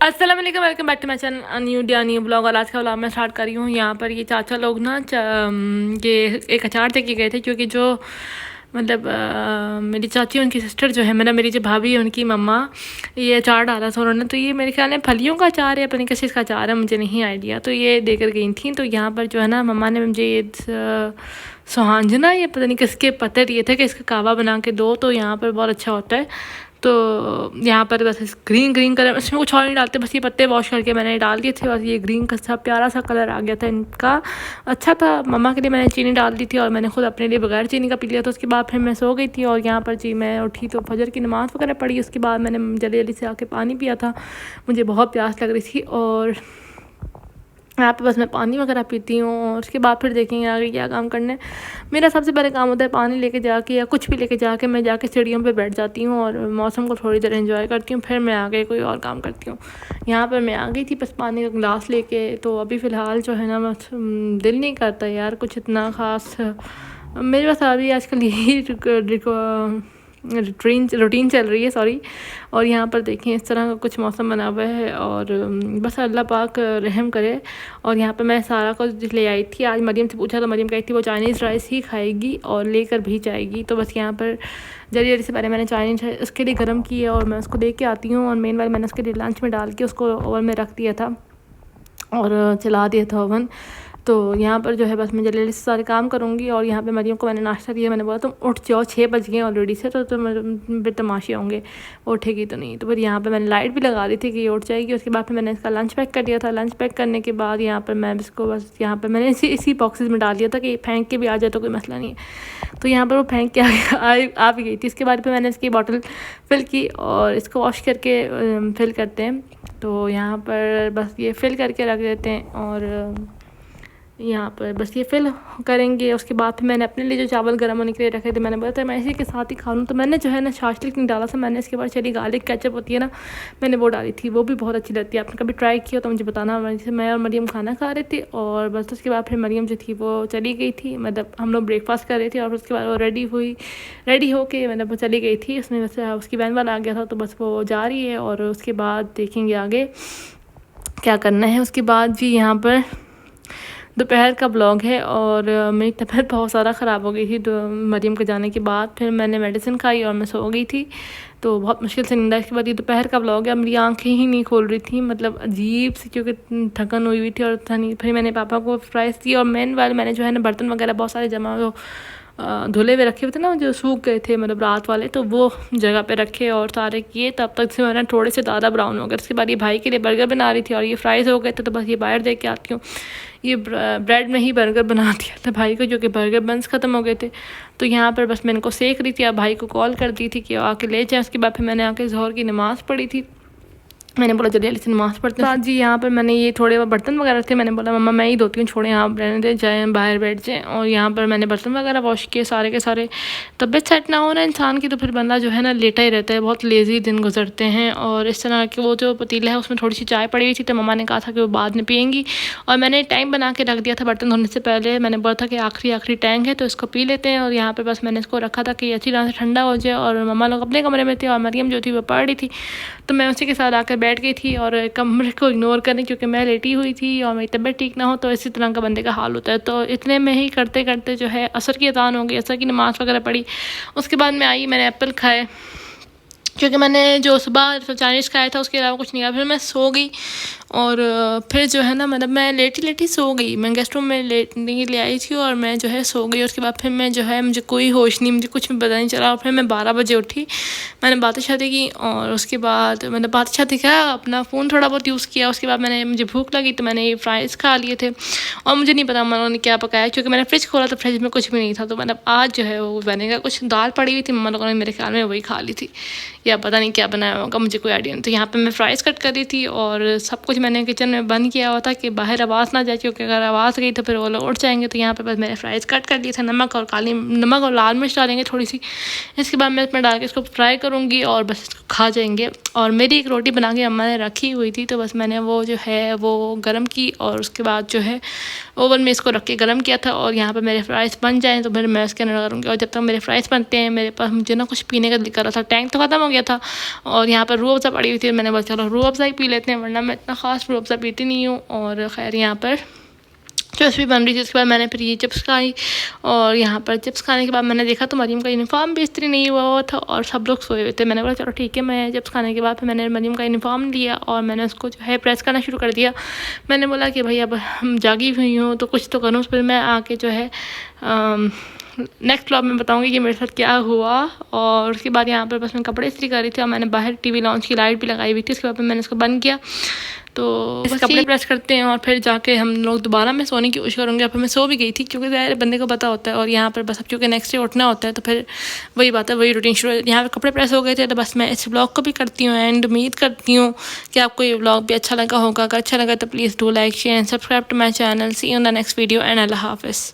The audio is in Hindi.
अस्सलाम वालेकुम, welcome back to my channel new day new blog. और आज का ब्लॉग मैं स्टार्ट करी हूँ। यहाँ पर ये चाचा लोग ना ये एक अचार दे के गए थे, क्योंकि जो मतलब मेरी चाची उनकी सिस्टर जो है, मेरी जो भाभी है उनकी मम्मा, ये अचार डाला था उन्होंने। तो ये मेरे ख्याल में फलियों का अचार है, पता नहीं किस चीज़ का अचार है, मुझे नहीं आइडिया। तो ये देकर गई थी। तो यहाँ पर जो है ना मम्मा ने मुझे ये सुहांजना, ये पता नहीं किसके पत्ते दिए थे कि इसका कावा बना के दो, तो यहाँ पर बहुत अच्छा होता है। तो यहाँ पर बस ग्रीन ग्रीन कलर, इसमें कुछ और नहीं डालते, बस ये पत्ते वॉश करके मैंने डाल दिए थे और ये ग्रीन का सा प्यारा सा कलर आ गया था इनका। अच्छा था। मम्मा के लिए मैंने चीनी डाल दी थी और मैंने खुद अपने लिए बगैर चीनी का पी लिया। तो उसके बाद फिर मैं सो गई थी और यहाँ पर जी मैं उठी तो फजर की नमाज़ वगैरह पढ़ी। उसके बाद मैंने जल्दी जल्दी से आके पानी पिया था, मुझे बहुत प्यास लग रही थी। और यहाँ पे बस मैं पानी वगैरह पीती हूँ और उसके बाद फिर देखेंगे आगे क्या काम करने। मेरा सबसे पहले काम होता है पानी लेके जाके या कुछ भी लेके जाके मैं जाके सीढ़ियों पे बैठ जाती हूँ और मौसम को थोड़ी देर एंजॉय करती हूँ, फिर मैं आगे कोई और काम करती हूँ। यहाँ पर मैं आ गई थी बस पानी का गिलास लेके। तो अभी फ़िलहाल जो है ना बस दिल नहीं करता यार कुछ इतना ख़ास। मेरे पास अभी आजकल यही रूटीन चल रही है, सॉरी। और यहाँ पर देखें इस तरह का कुछ मौसम बना हुआ है और बस अल्लाह पाक रहम करे। और यहाँ पर मैं सारा कुछ ले आई थी। आज मरियम से पूछा तो मरियम कहती थी वो चाइनीज़ राइस ही खाएगी और लेकर भी जाएगी। तो बस यहाँ पर जल्दी जल्दी से पहले मैंने चाइनीज़ उसके लिए गर्म की है और मैं उसको दे के आती हूँ। और मेन वाली मैंने उसके लिए लंच में डाल के उसको ओवन में रख दिया था और चला दिया था ओवन। तो यहाँ पर जो है बस मैं जल्दी से सारे काम करूँगी। और यहाँ पे मरियम को मैंने नाश्ता दिया, मैंने बोला तुम उठ जाओ, 6 बज गए ऑलरेडी से, तो तुम फिर तमाशे होंगे, उठेगी तो नहीं। तो फिर यहाँ पे मैंने लाइट भी लगा दी थी कि ये उठ जाएगी। उसके बाद फिर मैंने इसका लंच पैक कर दिया था। लंच पैक करने के बाद यहाँ पर मैं इसको बस यहाँ पर मैंने इसी बॉक्सेस में डाल दिया था कि फेंक के भी आ जाए तो कोई मसला नहीं है। तो यहाँ पर वो फेंक के आ भी गई थी। इसके बाद फिर मैंने इसकी बॉटल फिल की और इसको वॉश करके फिल करते हैं। तो यहाँ पर बस ये फिल करके रख देते हैं और यहाँ पर बस ये फिल करेंगे। उसके बाद फिर मैंने अपने लिए जो चावल गर्म होने के लिए रखे थे, मैंने बोला था मैं इसी के साथ ही खा लूँ। तो मैंने जो है ना शास्लिक नहीं डाला था, मैंने इसके बाद चली गार्लिक केचप होती है ना, मैंने वो डाली थी, वो भी बहुत अच्छी लगती है। आपने कभी ट्राई किया तो मुझे बताना। मैं और मरियम खाना खा रहे थे और बस उसके बाद फिर मरियम जो थी वो चली गई थी, मतलब हम लोग ब्रेकफास्ट कर रहे थे और उसके बाद वो रेडी होके मतलब वो चली गई थी। उसमें बस उसकी वैन वाला आ गया था तो बस वो जा रही है और उसके बाद देखेंगे आगे क्या करना है। उसके बाद जी यहाँ पर दोपहर का ब्लॉग है और मेरी तबीयत बहुत ज़्यादा ख़राब हो गई थी। तो मरियम के जाने के बाद फिर मैंने मेडिसिन खाई और मैं सो गई थी, तो बहुत मुश्किल से नींद आई। इसके बाद ये दोपहर का ब्लॉग है। मेरी आंखें ही नहीं खोल रही थी, मतलब अजीब सी, क्योंकि थकन हुई थी और था नहीं। फिर मैंने पापा को फ्राइज़ दी और मैंने जो है ना बर्तन वगैरह बहुत सारे जमा धुले हुए रखे हुए थे ना, जो सूख गए थे मतलब रात वाले, तो वो जगह पे रखे और सारे किए। तब तक से मैंने थोड़े से ज़्यादा ब्राउन हो गए। उसके बाद ये भाई के लिए बर्गर बना रही थी और ये फ्राइज़ हो गए थे, तो बस ये बाहर दे के आती हूँ। ये ब्रेड में ही बर्गर बना दिया था भाई को, जो कि बर्गर बंस ख़त्म हो गए थे। तो यहाँ पर बस मैं इनको सेक रही थी, अब भाई को कॉल कर दी थी कि आके ले जाए। उसके बाद फिर मैंने आके ज़ोहर की नमाज़ पढ़ी थी। मैंने बोला जल्दी से नमाज़ पढ़ते हैं। जी यहाँ पर मैंने ये थोड़े बर्तन वगैरह थे, मैंने बोला मम्मा मैं ही धोती हूँ, छोड़े यहाँ रहने दे, जाए बाहर बैठ जाएँ। और यहाँ पर मैंने बर्तन वगैरह वॉश किए सारे के सारे। तबीयत सेट ना हो ना इंसान की तो फिर बंदा जो है ना लेटा ही रहता है, बहुत लेज़ी दिन गुजरते हैं। और इस तरह के वो जो पतीला है उसमें थोड़ी सी चाय पड़ी हुई थी, तो मम्मा ने कहा था कि वो बाद में पियेंगी और मैंने टाइम बना के रख दिया था बर्तन धोने से पहले। मैंने बोला था कि आखिरी टैंक है तो इसको पी लेते हैं। और यहाँ पर बस मैंने इसको रखा था कि अच्छी तरह से ठंडा हो जाए। और मम्मा लोग अपने कमरे में थे और मरियम जो थी वो पढ़ रही थी, तो मैं उसी के साथ आकर बैठ गई थी और कमरे को इग्नोर करने, क्योंकि मैं लेटी हुई थी और मेरी तबीयत ठीक ना हो तो इसी तरह का बंदे का हाल होता है। तो इतने में ही करते करते जो है असर की अज़ान हो गई, असर की नमाज़ वगैरह पढ़ी। उसके बाद मैं आई, मैंने एप्पल खाए, क्योंकि मैंने जो सुबह चाइनीज़ खाया था उसके अलावा कुछ नहीं खाया। फिर मैं सो गई और फिर जो है ना मतलब मैं लेटी सो गई। मैं गेस्ट रूम में लेटने के लिए आई थी और मैं जो है सो गई। उसके बाद फिर मैं जो है मुझे कोई होश नहीं, मुझे कुछ भी पता नहीं चला। और फिर मैं 12 बजे उठी, मैंने बातें शातें की और उसके बाद मैंने बातें शातें किया, अपना फ़ोन थोड़ा बहुत यूज़ किया। उसके बाद मुझे भूख लगी तो मैंने ये फ्राइज़ खा लिए थे और मुझे नहीं पता उन्होंने क्या पकाया, क्योंकि मैंने फ्रिज खोला तो फ्रिज में कुछ भी नहीं था। तो मतलब आज जो है वो बनेगा, कुछ दाल पड़ी हुई थी, मम्मा लोगों ने मेरे ख्याल में वही खा ली थी या पता नहीं क्या बनाया होगा, मुझे कोई आइडिया नहीं। तो यहाँ पे मैं फ्राइज़ कट कर रही थी और सब कुछ मैंने किचन में बंद किया हुआ था कि बाहर आवाज़ ना जाए, क्योंकि अगर आवाज़ गई तो फिर वो लोग उठ जाएंगे। तो यहाँ पे बस मैंने फ्राइज़ कट कर लिए थे, नमक और लाल मिर्च डालेंगे थोड़ी सी। इसके बाद मैं इसमें डाल के इसको फ्राई करूँगी और बस इसको खा जाएंगे। और मेरी एक रोटी बना के अम्मा ने रखी हुई थी, तो बस मैंने वो जो है वो गर्म की और उसके बाद जो है ओवन में इसको रख के गर्म किया था। और यहाँ पर मेरे फ्राइज़ बन जाएँ तो फिर मैं इसके अंदर करूँगी। और जब तक मेरे फ्राइज़ बनते हैं मेरे पास मुझे ना कुछ पीने का दिल कर रहा था, टैंक तो ख़त्म हो गया था और यहाँ पर रूह अफ़ज़ा पड़ी हुई थी। मैंने बोला चलो रूह अफ़ज़ा ही पी लेते हैं, वरना मैं इतना ख़ास रूह अफ़ज़ा पीती नहीं हूँ। और खैर यहाँ पर चिप्स भी बन रही थी। उसके बाद मैंने फिर ये चिप्स खाई और यहाँ पर चिप्स खाने के बाद मैंने देखा तो मरीम का यूनिफॉर्म भी इस्त्री नहीं हुआ था और सब लोग सोए हुए थे। मैंने बोला चलो ठीक है। मैं चिप्स खाने के बाद फिर मैंने मरीम का यूनिफॉर्म लिया और मैंने उसको जो है प्रेस करना शुरू कर दिया। मैंने बोला कि भाई अब हम जागी हुई हूँ तो कुछ तो करूँ। फिर मैं आके जो है नेक्स्ट व्लॉग में बताऊंगी कि मेरे साथ क्या हुआ। और उसके बाद यहाँ पर बस मैं कपड़े इस्त्री कर रही थी और मैंने बाहर टीवी लॉन्च की लाइट भी लगाई हुई थी। उसके बाद मैंने इसको बंद किया। तो बस कपड़े प्रेस करते हैं और फिर जाके हम लोग दोबारा मैं सोने की कोशिश करूँगी। फिर मैं सो भी गई थी क्योंकि ज़ाहिर बंदे को पता होता है। और यहाँ पर बस अब क्योंकि नेक्स्ट डे उठना होता है तो फिर वही बात है, वही रूटीन शुरू। यहाँ पर कपड़े प्रेस हो गए थे तो बस मैं इस व्लॉग को भी करती हूँ एंड उम्मीद करती हूँ कि आपको ये व्लॉग भी अच्छा लगा होगा। अगर अच्छा लगा तो please do like share and subscribe to my channel. See you in the next video and अल्लाह हाफिज़।